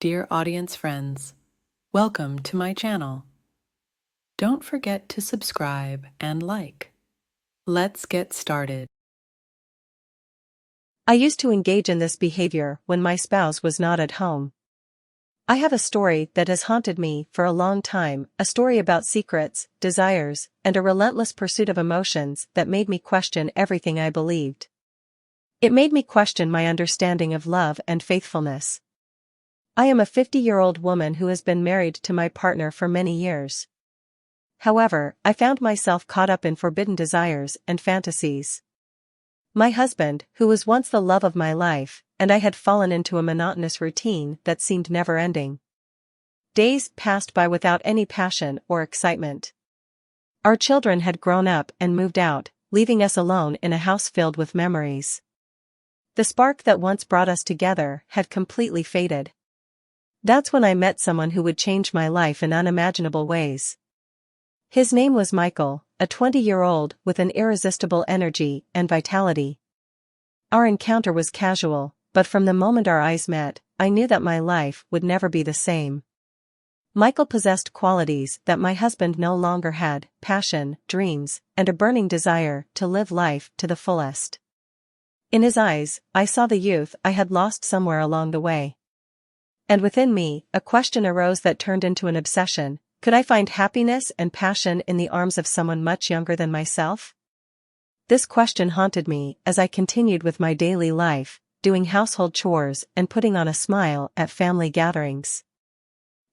Dear audience friends, welcome to my channel. Don't forget to subscribe and like. Let's get started. I used to engage in this behavior when my spouse was not at home. I have a story that has haunted me for a long time, a story about secrets, desires, and a relentless pursuit of emotions that made me question everything I believed. It made me question my understanding of love and faithfulness. I am a 50-year-old woman who has been married to my partner for many years. However, I found myself caught up in forbidden desires and fantasies. My husband, who was once the love of my life, and I had fallen into a monotonous routine that seemed never-ending. Days passed by without any passion or excitement. Our children had grown up and moved out, leaving us alone in a house filled with memories. The spark that once brought us together had completely faded. That's when I met someone who would change my life in unimaginable ways. His name was Michael, a 20-year-old with an irresistible energy and vitality. Our encounter was casual, but from the moment our eyes met, I knew that my life would never be the same. Michael possessed qualities that my husband no longer had: passion, dreams, and a burning desire to live life to the fullest. In his eyes, I saw the youth I had lost somewhere along the way. And within me, a question arose that turned into an obsession: could I find happiness and passion in the arms of someone much younger than myself? This question haunted me as I continued with my daily life, doing household chores and putting on a smile at family gatherings.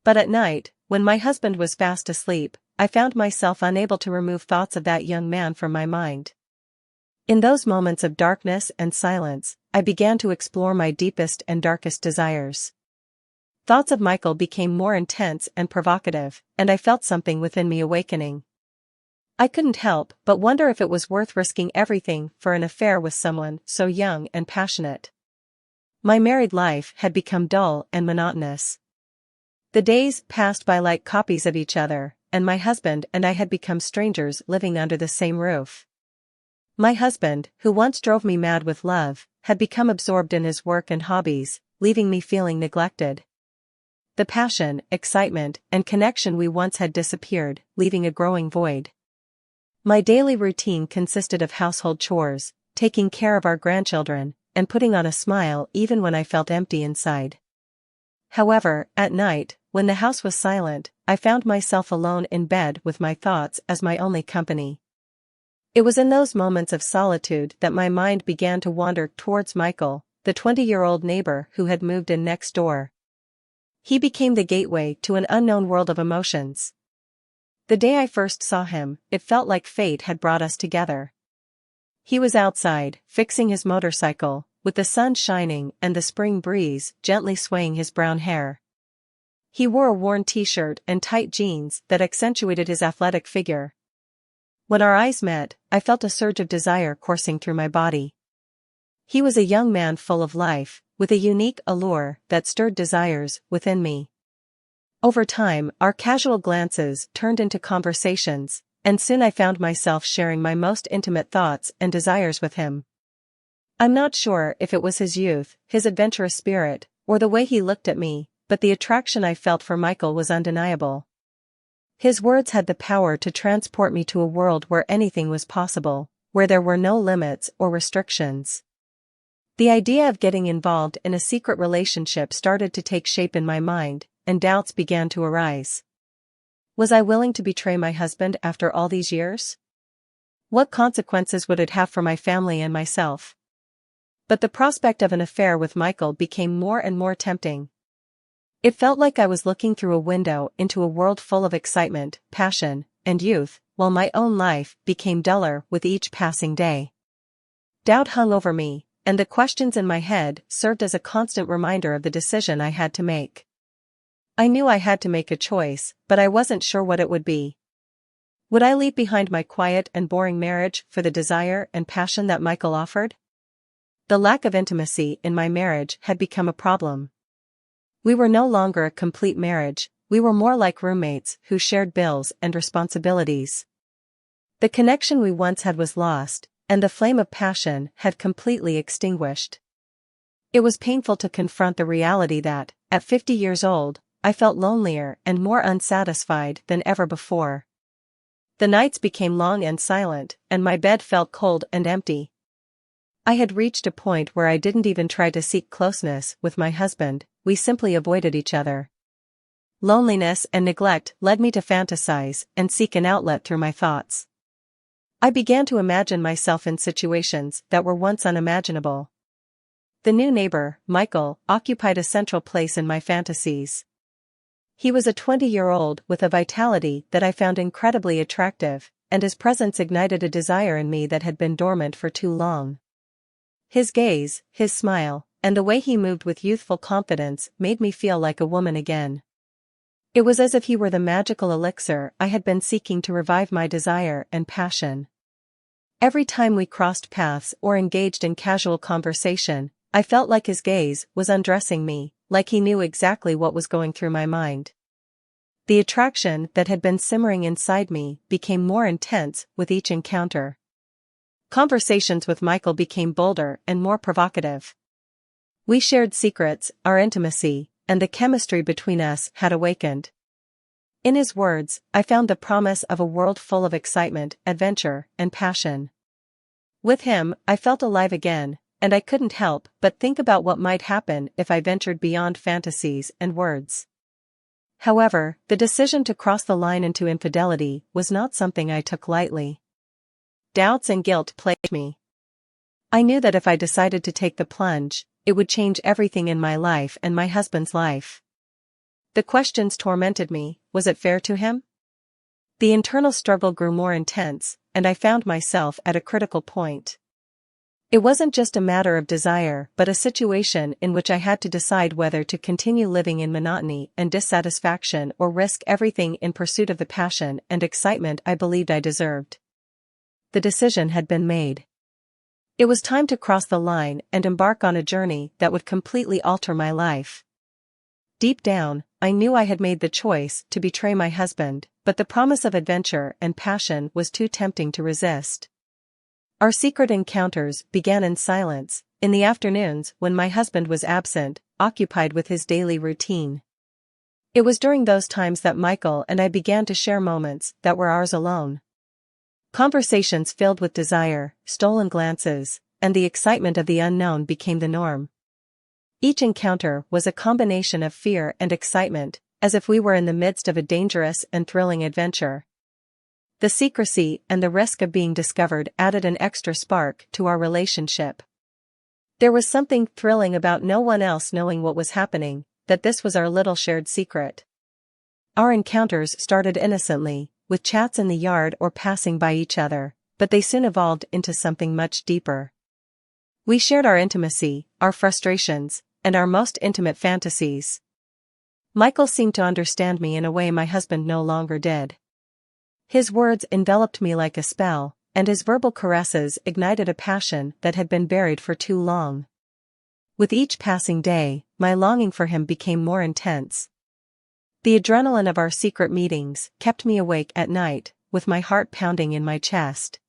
But at night, when my husband was fast asleep, I found myself unable to remove thoughts of that young man from my mind. In those moments of darkness and silence, I began to explore my deepest and darkest desires. Thoughts of Michael became more intense and provocative, and I felt something within me awakening. I couldn't help but wonder if it was worth risking everything for an affair with someone so young and passionate. My married life had become dull and monotonous. The days passed by like copies of each other, and my husband and I had become strangers living under the same roof. My husband, who once drove me mad with love, had become absorbed in his work and hobbies, leaving me feeling neglected. The passion, excitement, and connection we once had disappeared, leaving a growing void. My daily routine consisted of household chores, taking care of our grandchildren, and putting on a smile even when I felt empty inside. However, at night, when the house was silent, I found myself alone in bed with my thoughts as my only company. It was in those moments of solitude that my mind began to wander towards Michael, the 20-year-old neighbor who had moved in next door. He became the gateway to an unknown world of emotions. The day I first saw him, it felt like fate had brought us together. He was outside, fixing his motorcycle, with the sun shining and the spring breeze gently swaying his brown hair. He wore a worn t-shirt and tight jeans that accentuated his athletic figure. When our eyes met, I felt a surge of desire coursing through my body. He was a young man full of life, with a unique allure that stirred desires within me. Over time, our casual glances turned into conversations, and soon I found myself sharing my most intimate thoughts and desires with him. I'm not sure if it was his youth, his adventurous spirit, or the way he looked at me, but the attraction I felt for Michael was undeniable. His words had the power to transport me to a world where anything was possible, where there were no limits or restrictions. The idea of getting involved in a secret relationship started to take shape in my mind, and doubts began to arise. Was I willing to betray my husband after all these years? What consequences would it have for my family and myself? But the prospect of an affair with Michael became more and more tempting. It felt like I was looking through a window into a world full of excitement, passion, and youth, while my own life became duller with each passing day. Doubt hung over me, and the questions in my head served as a constant reminder of the decision I had to make. I knew I had to make a choice, but I wasn't sure what it would be. Would I leave behind my quiet and boring marriage for the desire and passion that Michael offered? The lack of intimacy in my marriage had become a problem. We were no longer a complete marriage, we were more like roommates who shared bills and responsibilities. The connection we once had was lost, and the flame of passion had completely extinguished. It was painful to confront the reality that, at 50 years old, I felt lonelier and more unsatisfied than ever before. The nights became long and silent, and my bed felt cold and empty. I had reached a point where I didn't even try to seek closeness with my husband, we simply avoided each other. Loneliness and neglect led me to fantasize and seek an outlet through my thoughts. I began to imagine myself in situations that were once unimaginable. The new neighbor, Michael, occupied a central place in my fantasies. He was a 20-year-old with a vitality that I found incredibly attractive, and his presence ignited a desire in me that had been dormant for too long. His gaze, his smile, and the way he moved with youthful confidence made me feel like a woman again. It was as if he were the magical elixir I had been seeking to revive my desire and passion. Every time we crossed paths or engaged in casual conversation, I felt like his gaze was undressing me, like he knew exactly what was going through my mind. The attraction that had been simmering inside me became more intense with each encounter. Conversations with Michael became bolder and more provocative. We shared secrets, our intimacy, and the chemistry between us had awakened. In his words, I found the promise of a world full of excitement, adventure, and passion. With him, I felt alive again, and I couldn't help but think about what might happen if I ventured beyond fantasies and words. However, the decision to cross the line into infidelity was not something I took lightly. Doubts and guilt plagued me. I knew that if I decided to take the plunge, it would change everything in my life and my husband's life. The questions tormented me: was it fair to him? The internal struggle grew more intense, and I found myself at a critical point. It wasn't just a matter of desire but a situation in which I had to decide whether to continue living in monotony and dissatisfaction or risk everything in pursuit of the passion and excitement I believed I deserved. The decision had been made. It was time to cross the line and embark on a journey that would completely alter my life. Deep down, I knew I had made the choice to betray my husband, but the promise of adventure and passion was too tempting to resist. Our secret encounters began in silence, in the afternoons when my husband was absent, occupied with his daily routine. It was during those times that Michael and I began to share moments that were ours alone. Conversations filled with desire, stolen glances, and the excitement of the unknown became the norm. Each encounter was a combination of fear and excitement, as if we were in the midst of a dangerous and thrilling adventure. The secrecy and the risk of being discovered added an extra spark to our relationship. There was something thrilling about no one else knowing what was happening, that this was our little shared secret. Our encounters started innocently, with chats in the yard or passing by each other, but they soon evolved into something much deeper. We shared our intimacy, our frustrations, and our most intimate fantasies. Michael seemed to understand me in a way my husband no longer did. His words enveloped me like a spell, and his verbal caresses ignited a passion that had been buried for too long. With each passing day, my longing for him became more intense. The adrenaline of our secret meetings kept me awake at night, with my heart pounding in my chest.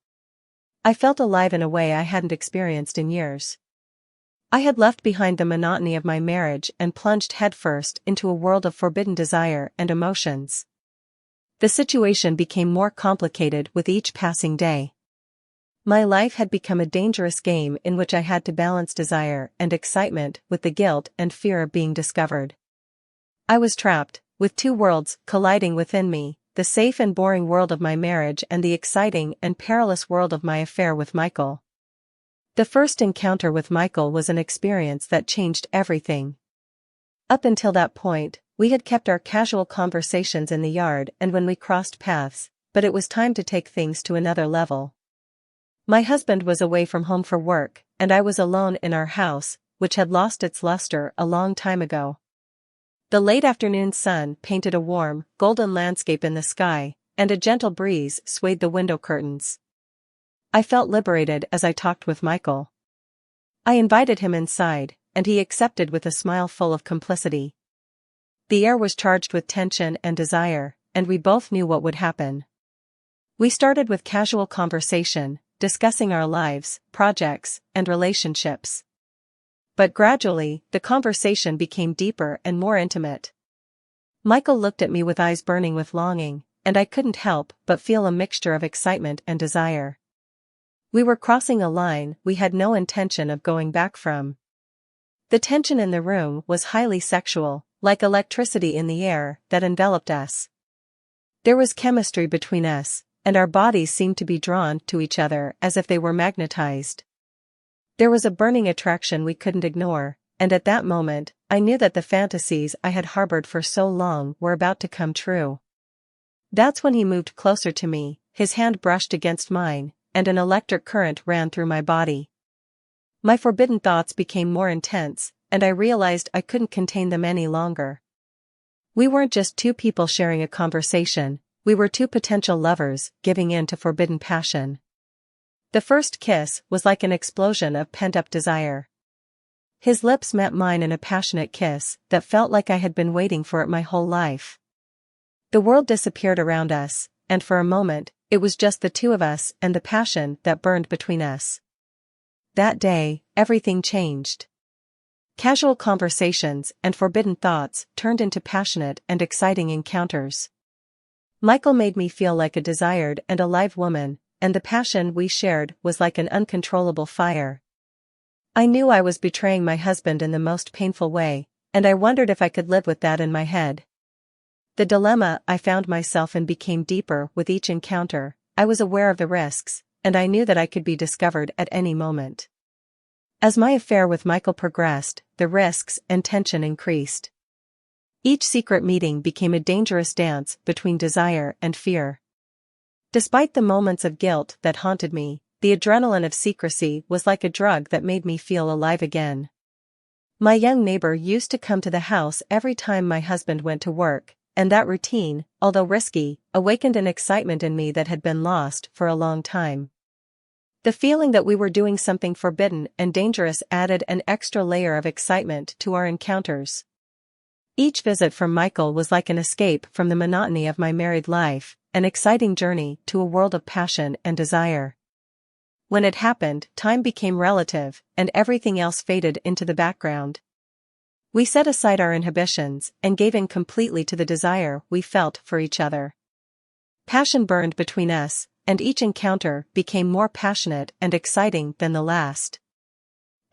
I felt alive in a way I hadn't experienced in years. I had left behind the monotony of my marriage and plunged headfirst into a world of forbidden desire and emotions. The situation became more complicated with each passing day. My life had become a dangerous game in which I had to balance desire and excitement with the guilt and fear of being discovered. I was trapped, with two worlds colliding within me, the safe and boring world of my marriage and the exciting and perilous world of my affair with Michael. The first encounter with Michael was an experience that changed everything. Up until that point, we had kept our casual conversations in the yard and when we crossed paths, but it was time to take things to another level. My husband was away from home for work, and I was alone in our house, which had lost its luster a long time ago. The late afternoon sun painted a warm, golden landscape in the sky, and a gentle breeze swayed the window curtains. I felt liberated as I talked with Michael. I invited him inside, and he accepted with a smile full of complicity. The air was charged with tension and desire, and we both knew what would happen. We started with casual conversation, discussing our lives, projects, and relationships. but gradually, the conversation became deeper and more intimate. Michael looked at me with eyes burning with longing, and I couldn't help but feel a mixture of excitement and desire. We were crossing a line we had no intention of going back from. The tension in the room was highly sexual, like electricity in the air that enveloped us. There was chemistry between us, and our bodies seemed to be drawn to each other as if they were magnetized. There was a burning attraction we couldn't ignore, and at that moment, I knew that the fantasies I had harbored for so long were about to come true. That's when he moved closer to me, his hand brushed against mine, and an electric current ran through my body. My forbidden thoughts became more intense, and I realized I couldn't contain them any longer. We weren't just two people sharing a conversation, we were two potential lovers giving in to forbidden passion. The first kiss was like an explosion of pent-up desire. His lips met mine in a passionate kiss that felt like I had been waiting for it my whole life. The world disappeared around us, and for a moment, it was just the two of us and the passion that burned between us. That day, everything changed. Casual conversations and forbidden thoughts turned into passionate and exciting encounters. Michael made me feel like a desired and alive woman, and the passion we shared was like an uncontrollable fire. I knew I was betraying my husband in the most painful way, and I wondered if I could live with that in my head. The dilemma I found myself in became deeper with each encounter. I was aware of the risks, and I knew that I could be discovered at any moment. As my affair with Michael progressed, the risks and tension increased. Each secret meeting became a dangerous dance between desire and fear. Despite the moments of guilt that haunted me, the adrenaline of secrecy was like a drug that made me feel alive again. My young neighbor used to come to the house every time my husband went to work, and that routine, although risky, awakened an excitement in me that had been lost for a long time. The feeling that we were doing something forbidden and dangerous added an extra layer of excitement to our encounters. Each visit from Michael was like an escape from the monotony of my married life, an exciting journey to a world of passion and desire. When it happened, time became relative, and everything else faded into the background. We set aside our inhibitions and gave in completely to the desire we felt for each other. Passion burned between us, and each encounter became more passionate and exciting than the last.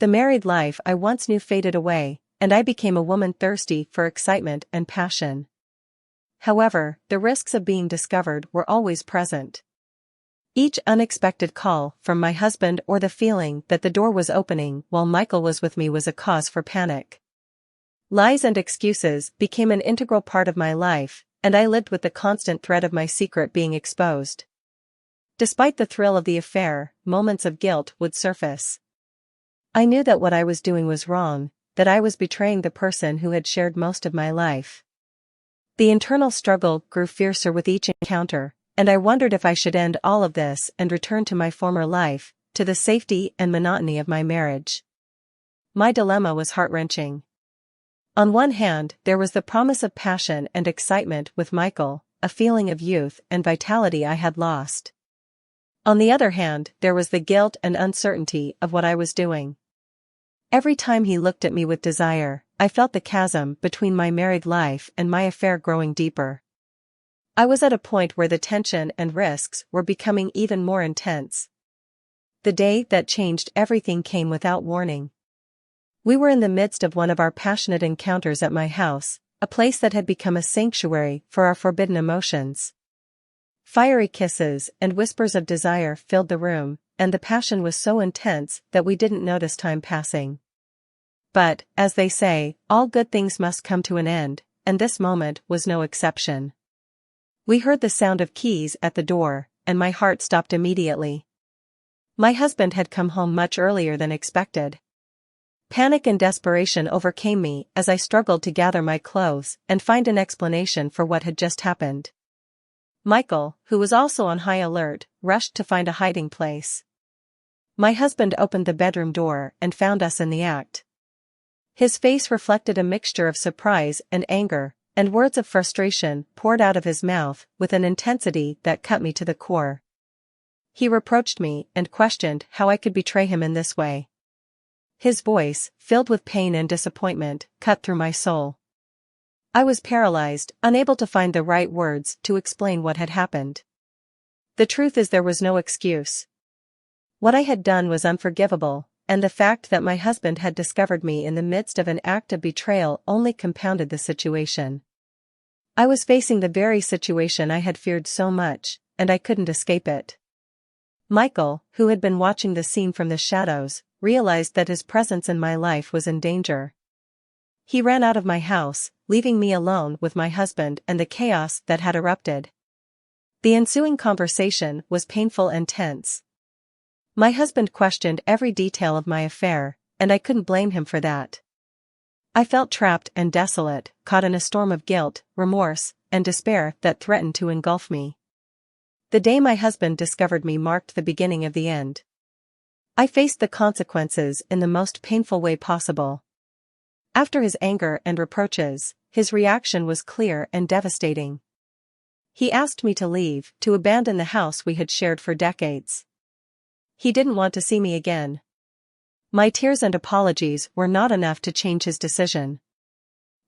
The married life I once knew faded away, and I became a woman thirsty for excitement and passion. However, the risks of being discovered were always present. Each unexpected call from my husband or the feeling that the door was opening while Michael was with me was a cause for panic. Lies and excuses became an integral part of my life, and I lived with the constant threat of my secret being exposed. Despite the thrill of the affair, moments of guilt would surface. I knew that what I was doing was wrong, that I was betraying the person who had shared most of my life. The internal struggle grew fiercer with each encounter, and I wondered if I should end all of this and return to my former life, to the safety and monotony of my marriage. My dilemma was heart-wrenching. On one hand, there was the promise of passion and excitement with Michael, a feeling of youth and vitality I had lost. On the other hand, there was the guilt and uncertainty of what I was doing. Every time he looked at me with desire, I felt the chasm between my married life and my affair growing deeper. I was at a point where the tension and risks were becoming even more intense. The day that changed everything came without warning. We were in the midst of one of our passionate encounters at my house, a place that had become a sanctuary for our forbidden emotions. Fiery kisses and whispers of desire filled the room, and the passion was so intense that we didn't notice time passing. But, as they say, all good things must come to an end, and this moment was no exception. We heard the sound of keys at the door, and my heart stopped immediately. My husband had come home much earlier than expected. Panic and desperation overcame me as I struggled to gather my clothes and find an explanation for what had just happened. Michael, who was also on high alert, rushed to find a hiding place. My husband opened the bedroom door and found us in the act. His face reflected a mixture of surprise and anger, and words of frustration poured out of his mouth with an intensity that cut me to the core. He reproached me and questioned how I could betray him in this way. His voice, filled with pain and disappointment, cut through my soul. I was paralyzed, unable to find the right words to explain what had happened. The truth is there was no excuse. What I had done was unforgivable, and the fact that my husband had discovered me in the midst of an act of betrayal only compounded the situation. I was facing the very situation I had feared so much, and I couldn't escape it. Michael, who had been watching the scene from the shadows, realized that his presence in my life was in danger. He ran out of my house, leaving me alone with my husband and the chaos that had erupted. The ensuing conversation was painful and tense. My husband questioned every detail of my affair, and I couldn't blame him for that. I felt trapped and desolate, caught in a storm of guilt, remorse, and despair that threatened to engulf me. The day my husband discovered me marked the beginning of the end. I faced the consequences in the most painful way possible. After his anger and reproaches, his reaction was clear and devastating. He asked me to leave, to abandon the house we had shared for decades. He didn't want to see me again. My tears and apologies were not enough to change his decision.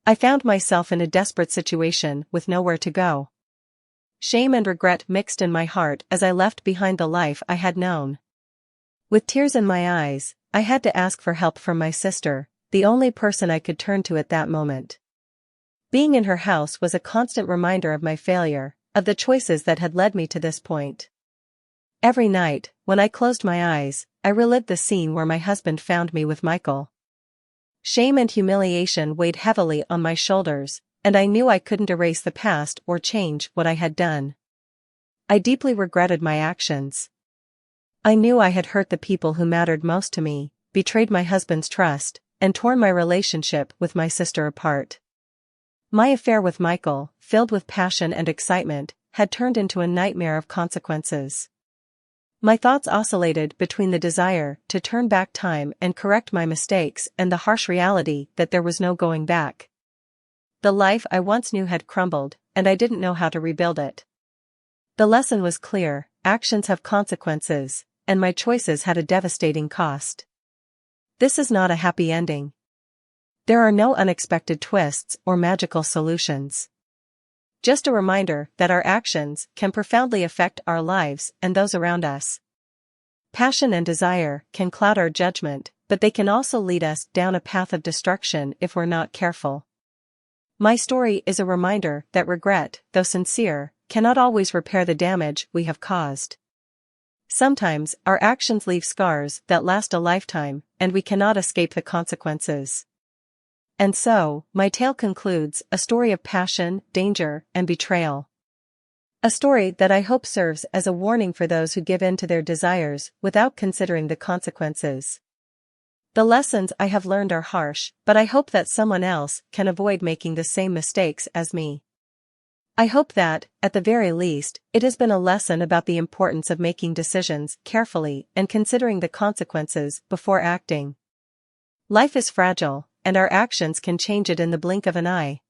I found myself in a desperate situation with nowhere to go. Shame and regret mixed in my heart as I left behind the life I had known. With tears in my eyes, I had to ask for help from my sister, the only person I could turn to at that moment. Being in her house was a constant reminder of my failure, of the choices that had led me to this point. Every night, when I closed my eyes, I relived the scene where my husband found me with Michael. Shame and humiliation weighed heavily on my shoulders, and I knew I couldn't erase the past or change what I had done. I deeply regretted my actions. I knew I had hurt the people who mattered most to me, betrayed my husband's trust, and torn my relationship with my sister apart. My affair with Michael, filled with passion and excitement, had turned into a nightmare of consequences. My thoughts oscillated between the desire to turn back time and correct my mistakes and the harsh reality that there was no going back. The life I once knew had crumbled, and I didn't know how to rebuild it. The lesson was clear: actions have consequences, and my choices had a devastating cost. This is not a happy ending. There are no unexpected twists or magical solutions. Just a reminder that our actions can profoundly affect our lives and those around us. Passion and desire can cloud our judgment, but they can also lead us down a path of destruction if we're not careful. My story is a reminder that regret, though sincere, cannot always repair the damage we have caused. Sometimes, our actions leave scars that last a lifetime, and we cannot escape the consequences. And so, my tale concludes, a story of passion, danger, and betrayal. A story that I hope serves as a warning for those who give in to their desires without considering the consequences. The lessons I have learned are harsh, but I hope that someone else can avoid making the same mistakes as me. I hope that, at the very least, it has been a lesson about the importance of making decisions carefully and considering the consequences before acting. Life is fragile, and our actions can change it in the blink of an eye.